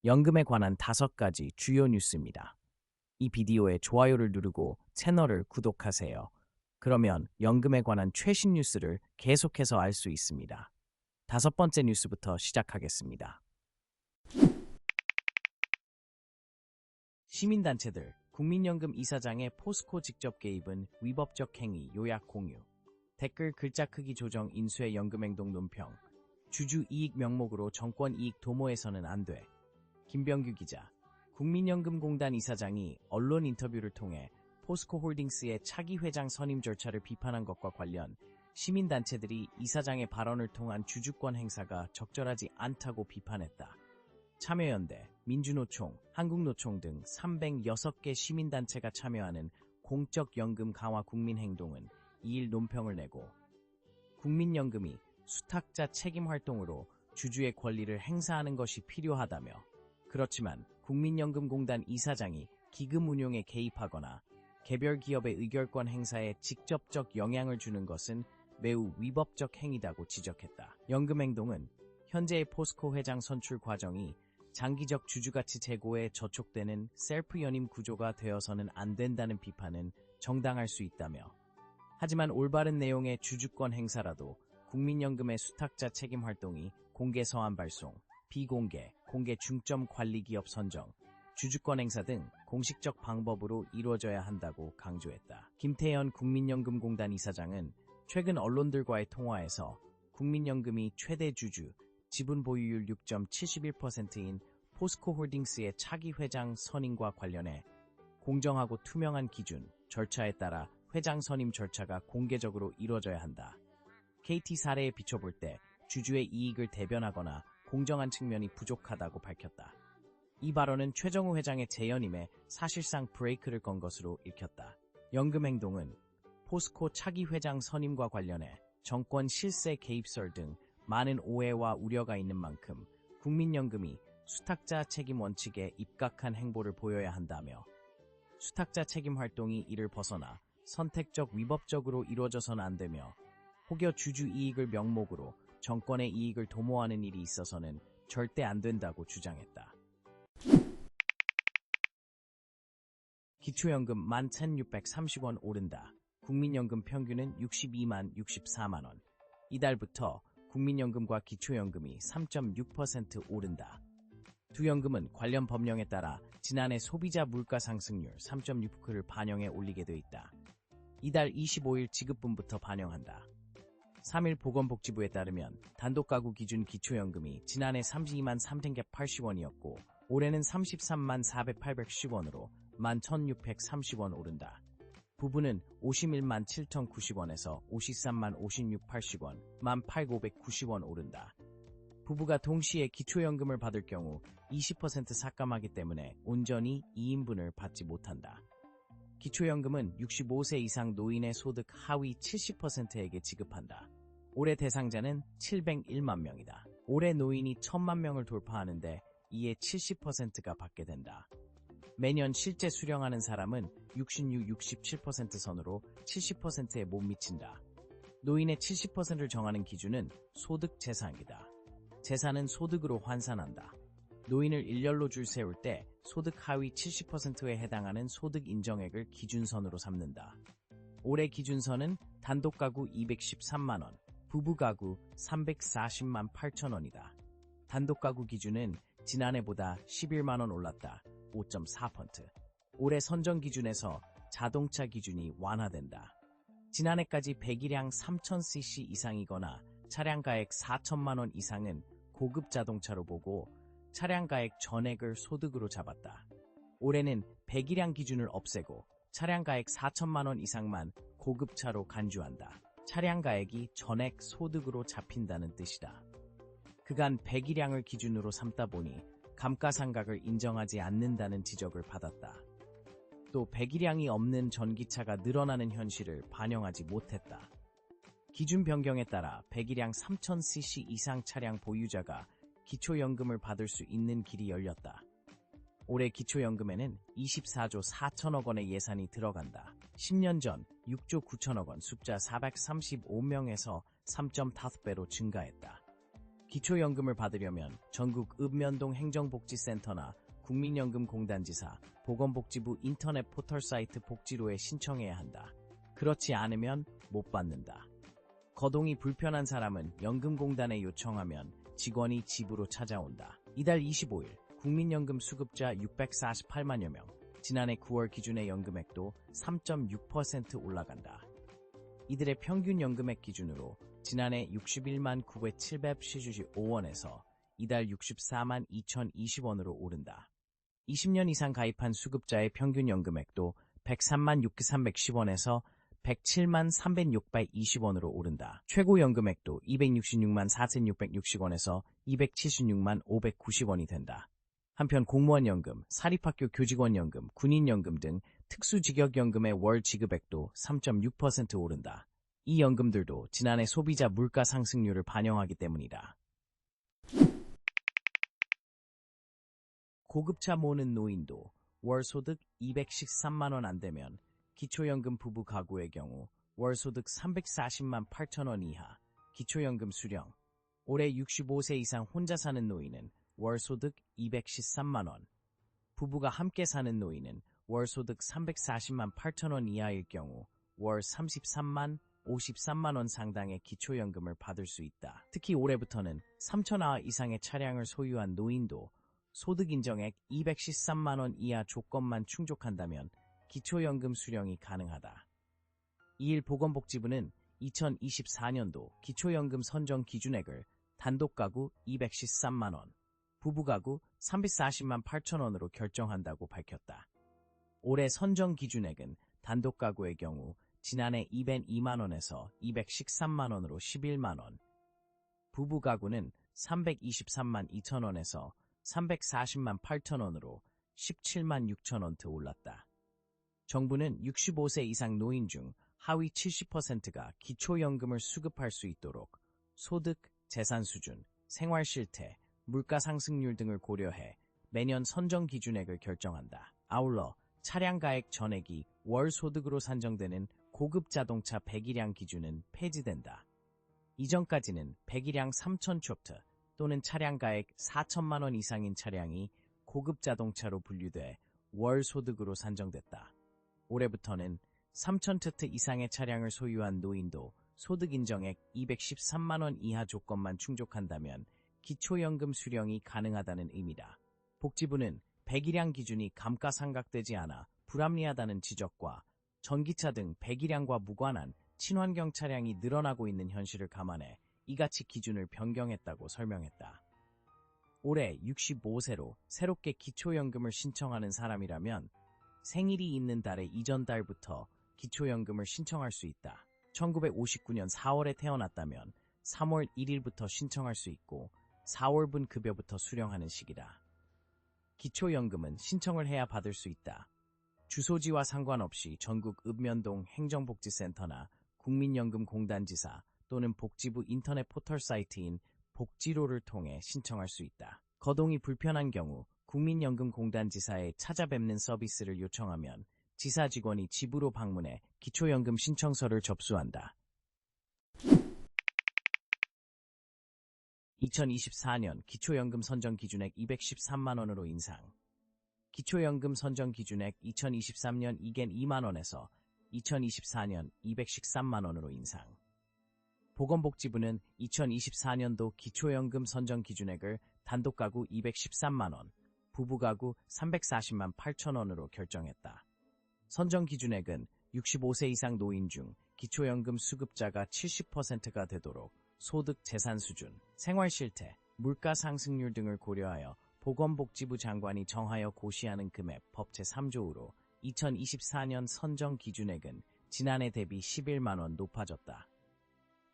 연금에 관한 5가지 주요 뉴스입니다. 이 비디오에 좋아요를 누르고 채널을 구독하세요. 그러면 연금에 관한 최신 뉴스를 계속해서 알 수 있습니다. 5번째 뉴스부터 시작하겠습니다. 시민단체들, 국민연금 이사장의 포스코 직접 개입은 위법적 행위 요약 공유. 댓글 글자 크기 조정 인수의 연금행동 논평. 주주 이익 명목으로 정권 이익 도모해서는 안 돼. 김병규 기자. 국민연금공단 이사장이 언론 인터뷰를 통해 포스코 홀딩스의 차기 회장 선임 절차를 비판한 것과 관련 시민단체들이 이사장의 발언을 통한 주주권 행사가 적절하지 않다고 비판했다. 참여연대, 민주노총, 한국노총 등 306개 시민단체가 참여하는 공적연금 강화 국민행동은 2일 논평을 내고 국민연금이 수탁자 책임 활동으로 주주의 권리를 행사하는 것이 필요하다며, 그렇지만 국민연금공단 이사장이 기금 운용에 개입하거나 개별 기업의 의결권 행사에 직접적 영향을 주는 것은 매우 위법적 행위다고 지적했다. 연금행동은 현재의 포스코 회장 선출 과정이 장기적 주주가치 제고에 저촉되는 셀프 연임 구조가 되어서는 안 된다는 비판은 정당할 수 있다며, 하지만 올바른 내용의 주주권 행사라도 국민연금의 수탁자 책임 활동이 공개 서한 발송, 비공개, 공개 중점 관리 기업 선정, 주주권 행사 등 공식적 방법으로 이루어져야 한다고 강조했다. 김태현 국민연금공단 이사장은 최근 언론들과의 통화에서 국민연금이 최대 주주, 지분 보유율 6.71%인 포스코 홀딩스의 차기 회장 선임과 관련해 공정하고 투명한 기준, 절차에 따라 회장 선임 절차가 공개적으로 이루어져야 한다. KT 사례에 비춰볼 때 주주의 이익을 대변하거나 공정한 측면이 부족하다고 밝혔다. 이 발언은 최정우 회장의 재연임에 사실상 브레이크를 건 것으로 읽혔다. 연금행동은 포스코 차기 회장 선임과 관련해 정권 실세 개입설 등 많은 오해와 우려가 있는 만큼 국민연금이 수탁자 책임 원칙에 입각한 행보를 보여야 한다며, 수탁자 책임 활동이 이를 벗어나 선택적 위법적으로 이루어져서는 안 되며, 혹여 주주 이익을 명목으로 정권의 이익을 도모하는 일이 있어서는 절대 안 된다고 주장했다. 기초연금 11,630원 오른다. 국민연금 평균은 62만 64만원. 이달부터 국민연금과 기초연금이 3.6% 오른다. 두 연금은 관련 법령에 따라 지난해 소비자 물가 상승률 3.6%를 반영해 올리게 돼 있다. 이달 25일 지급분부터 반영한다. 3일 보건복지부에 따르면 단독가구 기준 기초연금이 지난해 32만 3,380원이었고 올해는 33만 4,810원으로 11,630원 오른다. 부부는 51만 7,090원에서 53만 5680원, 18,590원 오른다. 부부가 동시에 기초연금을 받을 경우 20% 삭감하기 때문에 온전히 2인분을 받지 못한다. 기초연금은 65세 이상 노인의 소득 하위 70%에게 지급한다. 올해 대상자는 701만 명이다. 올해 노인이 1,000만 명을 돌파하는데 이에 70%가 받게 된다. 매년 실제 수령하는 사람은 66, 67% 선으로 70%에 못 미친다. 노인의 70%를 정하는 기준은 소득 재산이다. 재산은 소득으로 환산한다. 노인을 일렬로 줄 세울 때 소득 하위 70%에 해당하는 소득 인정액을 기준선으로 삼는다. 올해 기준선은 단독가구 213만원, 부부가구 340만 8천원이다. 단독가구 기준은 지난해보다 11만원 올랐다. 5.4%. 올해 선정 기준에서 자동차 기준이 완화된다. 지난해까지 배기량 3,000cc 이상이거나 차량가액 4천만원 이상은 고급 자동차로 보고 차량가액 전액을 소득으로 잡았다. 올해는 배기량 기준을 없애고 차량가액 4천만원 이상만 고급차로 간주한다. 차량가액이 전액 소득으로 잡힌다는 뜻이다. 그간 배기량을 기준으로 삼다 보니 감가상각을 인정하지 않는다는 지적을 받았다. 또 배기량이 없는 전기차가 늘어나는 현실을 반영하지 못했다. 기준 변경에 따라 배기량 3,000cc 이상 차량 보유자가 기초연금을 받을 수 있는 길이 열렸다. 올해 기초연금에는 24조 4천억 원의 예산이 들어간다. 10년 전 6조 9천억 원 숫자 435명에서 3.5배로 증가했다. 기초연금을 받으려면 전국 읍면동 행정복지센터나 국민연금공단지사, 보건복지부 인터넷 포털 사이트 복지로에 신청해야 한다. 그렇지 않으면 못 받는다. 거동이 불편한 사람은 연금공단에 요청하면 직원이 집으로 찾아온다. 이달 25일 국민연금 수급자 648만여 명, 지난해 9월 기준의 연금액도 3.6% 올라간다. 이들의 평균 연금액 기준으로 지난해 61만 9,775원에서 이달 64만 2,020원으로 오른다. 20년 이상 가입한 수급자의 평균 연금액도 103만 6,310원에서 107만 3,620원으로 오른다. 최고 연금액도 266만 4,660원에서 276만 590원이 된다. 한편 공무원연금, 사립학교 교직원연금, 군인연금 등 특수직역연금의 월 지급액도 3.6% 오른다. 이 연금들도 지난해 소비자 물가 상승률을 반영하기 때문이다. 고급차 모는 노인도 월 소득 213만원 안 되면 기초연금 부부 가구의 경우 월 소득 340만 8천원 이하 기초연금 수령, 올해 65세 이상 혼자 사는 노인은 월 소득 213만원, 부부가 함께 사는 노인은 월 소득 340만 8천원 이하일 경우 월 33만 53만원 상당의 기초연금을 받을 수 있다. 특히 올해부터는 3천화 이상의 차량을 소유한 노인도 소득 인정액 213만원 이하 조건만 충족한다면 기초연금 수령이 가능하다. 이일 보건복지부는 2024년도 기초연금 선정 기준액을 단독가구 213만원, 부부가구 340만 8천원으로 결정한다고 밝혔다. 올해 선정 기준액은 단독가구의 경우 지난해 202만원에서 213만원으로 11만원, 부부가구는 323만 2천원에서 340만 8천원으로 17만 6천원 더 올랐다. 정부는 65세 이상 노인 중 하위 70%가 기초연금을 수급할 수 있도록 소득, 재산 수준, 생활 실태, 물가 상승률 등을 고려해 매년 선정 기준액을 결정한다. 아울러 차량 가액 전액이 월 소득으로 산정되는 고급 자동차 배기량 기준은 폐지된다. 이전까지는 배기량 3,000초트 또는 차량 가액 4천만 원 이상인 차량이 고급 자동차로 분류돼 월 소득으로 산정됐다. 올해부터는 3,000트 이상의 차량을 소유한 노인도 소득 인정액 213만 원 이하 조건만 충족한다면 기초연금 수령이 가능하다는 의미다. 복지부는 배기량 기준이 감가상각되지 않아 불합리하다는 지적과 전기차 등 배기량과 무관한 친환경 차량이 늘어나고 있는 현실을 감안해 이같이 기준을 변경했다고 설명했다. 올해 65세로 새롭게 기초연금을 신청하는 사람이라면 생일이 있는 달의 이전 달부터 기초연금을 신청할 수 있다. 1959년 4월에 태어났다면 3월 1일부터 신청할 수 있고 4월분 급여부터 수령하는 시기다. 기초연금은 신청을 해야 받을 수 있다. 주소지와 상관없이 전국 읍면동 행정복지센터나 국민연금공단지사 또는 복지부 인터넷 포털 사이트인 복지로를 통해 신청할 수 있다. 거동이 불편한 경우 국민연금공단지사에 찾아뵙는 서비스를 요청하면 지사 직원이 집으로 방문해 기초연금 신청서를 접수한다. 2024년 기초연금 선정 기준액 213만원으로 인상. 기초연금 선정 기준액 2023년 202만원에서 2024년 213만원으로 인상. 보건복지부는 2024년도 기초연금 선정 기준액을 단독가구 213만원, 부부가구 340만 8천원으로 결정했다. 선정 기준액은 65세 이상 노인 중 기초연금 수급자가 70%가 되도록 소득, 재산 수준, 생활 실태, 물가 상승률 등을 고려하여 보건복지부 장관이 정하여 고시하는 금액 법 제3조으로 2024년 선정 기준액은 지난해 대비 11만원 높아졌다.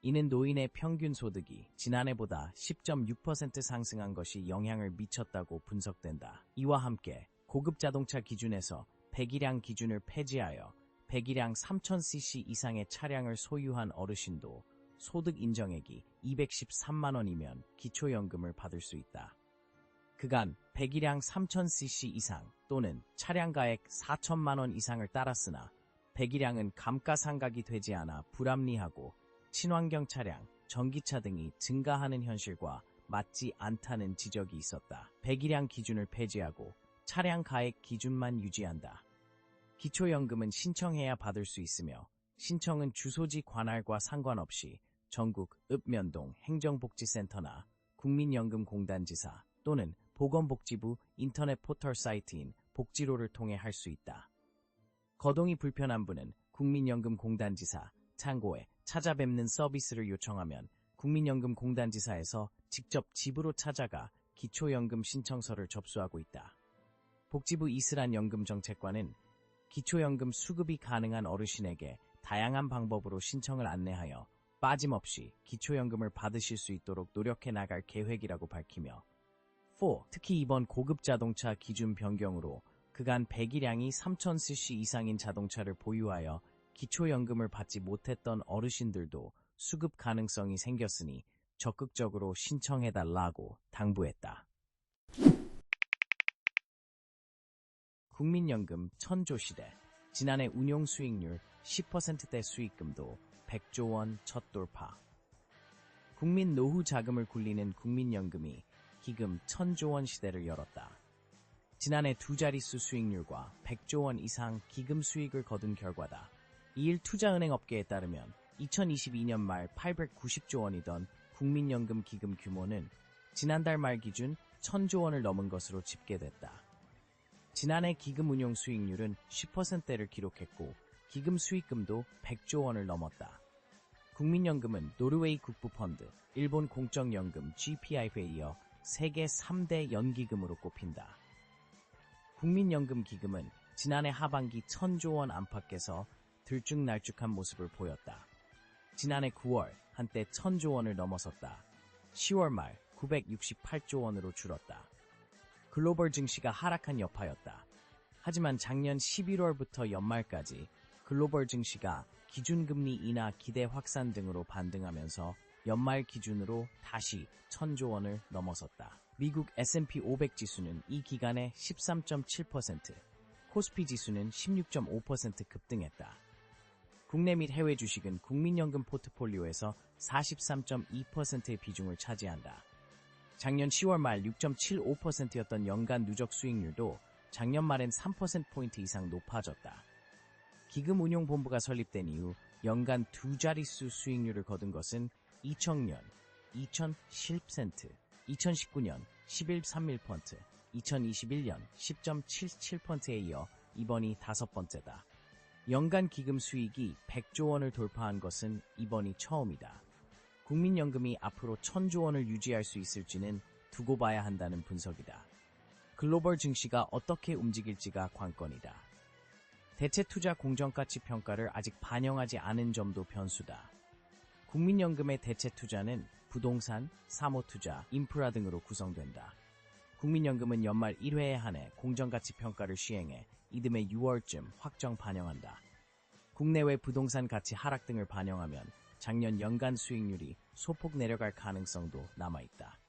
이는 노인의 평균 소득이 지난해보다 10.6% 상승한 것이 영향을 미쳤다고 분석된다. 이와 함께 고급 자동차 기준에서 배기량 기준을 폐지하여 배기량 3000cc 이상의 차량을 소유한 어르신도 소득 인정액이 213만원이면 기초연금을 받을 수 있다. 그간 배기량 3000cc 이상 또는 차량 가액 4천만원 이상을 따랐으나 배기량은 감가상각이 되지 않아 불합리하고 친환경 차량, 전기차 등이 증가하는 현실과 맞지 않다는 지적이 있었다. 배기량 기준을 폐지하고 차량 가액 기준만 유지한다. 기초연금은 신청해야 받을 수 있으며 신청은 주소지 관할과 상관없이 전국 읍면동 행정복지센터나 국민연금공단지사 또는 보건복지부 인터넷 포털 사이트인 복지로를 통해 할 수 있다. 거동이 불편한 분은 국민연금공단지사 창고에 찾아뵙는 서비스를 요청하면 국민연금공단지사에서 직접 집으로 찾아가 기초연금 신청서를 접수하고 있다. 복지부 이슬한 연금정책관은 기초연금 수급이 가능한 어르신에게 다양한 방법으로 신청을 안내하여 빠짐없이 기초연금을 받으실 수 있도록 노력해 나갈 계획이라고 밝히며 4. 특히 이번 고급 자동차 기준 변경으로 그간 배기량이 3000cc 이상인 자동차를 보유하여 기초연금을 받지 못했던 어르신들도 수급 가능성이 생겼으니 적극적으로 신청해달라고 당부했다. 국민연금 천조시대 지난해 운용 수익률 10%대 수익금도 100조 원 첫 돌파. 국민 노후 자금을 굴리는 국민연금이 기금 1000조 원 시대를 열었다. 지난해 두 자릿수 수익률과 100조 원 이상 기금 수익을 거둔 결과다. 이일 투자은행 업계에 따르면 2022년 말 890조 원이던 국민연금 기금 규모는 지난달 말 기준 1000조 원을 넘은 것으로 집계됐다. 지난해 기금 운용 수익률은 10%대를 기록했고 기금 수익금도 100조 원을 넘었다. 국민연금은 노르웨이 국부펀드, 일본 공적연금 GPIF에 이어 세계 3대 연기금으로 꼽힌다. 국민연금 기금은 지난해 하반기 1000조 원 안팎에서 들쭉날쭉한 모습을 보였다. 지난해 9월 한때 1000조 원을 넘어섰다. 10월 말 968조 원으로 줄었다. 글로벌 증시가 하락한 여파였다. 하지만 작년 11월부터 연말까지 글로벌 증시가 기준금리 인하 기대 확산 등으로 반등하면서 연말 기준으로 다시 1000조 원을 넘어섰다. 미국 S&P 500 지수는 이 기간에 13.7%, 코스피 지수는 16.5% 급등했다. 국내 및 해외 주식은 국민연금 포트폴리오에서 43.2%의 비중을 차지한다. 작년 10월 말 6.75%였던 연간 누적 수익률도 작년 말엔 3%포인트 이상 높아졌다. 기금운용본부가 설립된 이후 연간 두 자릿수 수익률을 거둔 것은 2000년 2.10%, 2019년 11.31%, 2021년 10.77%에 이어 이번이 다섯 번째다. 연간 기금 수익이 100조 원을 돌파한 것은 이번이 처음이다. 국민연금이 앞으로 1000조 원을 유지할 수 있을지는 두고 봐야 한다는 분석이다. 글로벌 증시가 어떻게 움직일지가 관건이다. 대체투자 공정가치 평가를 아직 반영하지 않은 점도 변수다. 국민연금의 대체투자는 부동산, 사모투자, 인프라 등으로 구성된다. 국민연금은 연말 1회에 한해 공정가치 평가를 시행해 이듬해 6월쯤 확정 반영한다. 국내외 부동산 가치 하락 등을 반영하면 작년 연간 수익률이 소폭 내려갈 가능성도 남아있다.